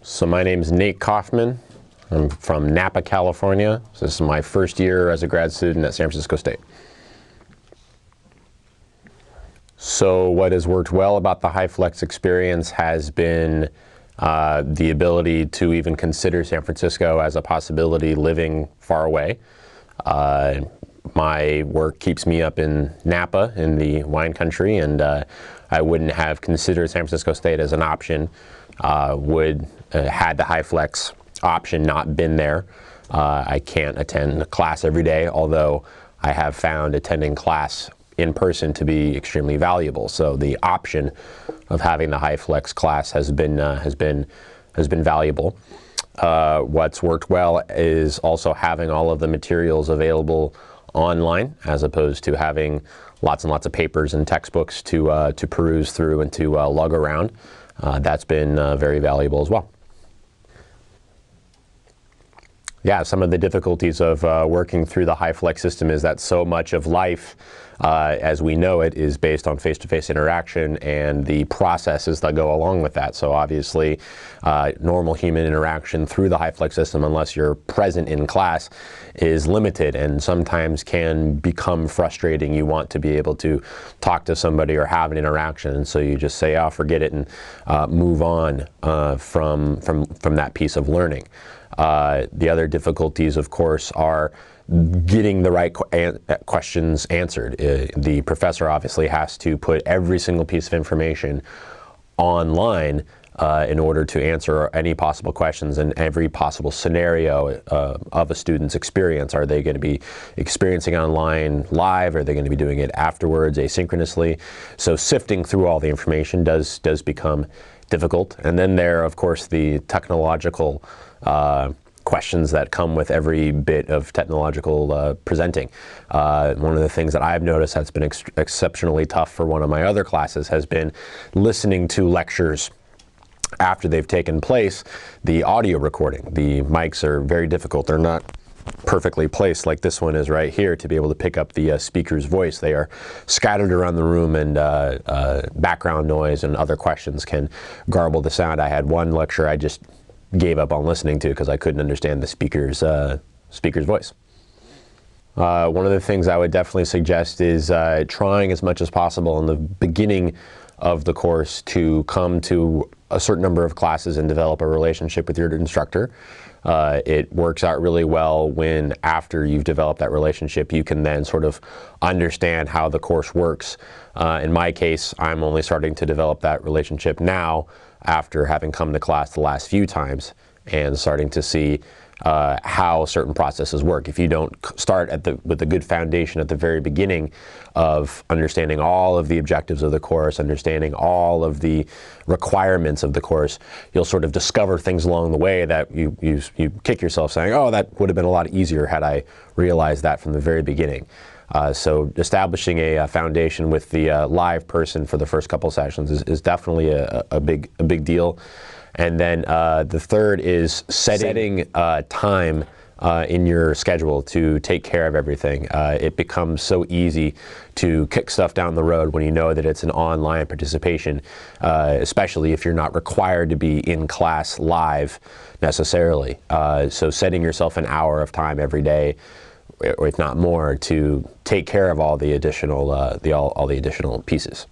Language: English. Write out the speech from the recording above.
So my name is Nate Kaufman. I'm from Napa, California. So this is my first year as a grad student at San Francisco State. So what has worked well about the HyFlex experience has been the ability to even consider San Francisco as a possibility living far away. My work keeps me up in Napa in the wine country, and I wouldn't have considered San Francisco State as an option had the HyFlex option not been there. I can't attend a class every day, although I have found attending class in person to be extremely valuable. So the option of having the HyFlex class has been valuable. What's worked well is also having all of the materials available online, as opposed to having lots and lots of papers and textbooks to peruse through and to lug around. That's been very valuable as well. Yeah, some of the difficulties of working through the HyFlex system is that so much of life, as we know it, is based on face-to-face interaction and the processes that go along with that. So obviously, normal human interaction through the HyFlex system, unless you're present in class, is limited and sometimes can become frustrating. You want to be able to talk to somebody or have an interaction, and so you just say, "Oh, forget it," and move on from that piece of learning. The other difficulties, of course, are getting the right questions answered. The professor obviously has to put every single piece of information online in order to answer any possible questions and every possible scenario of a student's experience. Are they going to be experiencing online live? Are they going to be doing it afterwards, asynchronously? So sifting through all the information does become difficult. And then there, of course, the technological questions that come with every bit of technological presenting. One of the things that I've noticed that's been exceptionally tough for one of my other classes has been listening to lectures after they've taken place, the audio recording. The mics are very difficult. They're not perfectly placed like this one is right here to be able to pick up the speaker's voice. They are scattered around the room, and background noise and other questions can garble the sound. I had one lecture I just gave up on listening to because I couldn't understand the speaker's voice. One of the things I would definitely suggest is trying as much as possible in the beginning of the course to come to a certain number of classes and develop a relationship with your instructor. It works out really well when, after you've developed that relationship, you can then sort of understand how the course works. In my case, I'm only starting to develop that relationship now after having come to class the last few times and starting to see how certain processes work. If you don't start with a good foundation at the very beginning of understanding all of the objectives of the course, understanding all of the requirements of the course, you'll sort of discover things along the way that you kick yourself saying, "Oh, that would have been a lot easier had I realized that from the very beginning." So establishing a foundation with the live person for the first couple sessions is definitely a big deal. And then the third is setting time in your schedule to take care of everything. It becomes so easy to kick stuff down the road when you know that it's an online participation, especially if you're not required to be in class live necessarily. So setting yourself an hour of time every day, or if not more, to take care of all the additional pieces.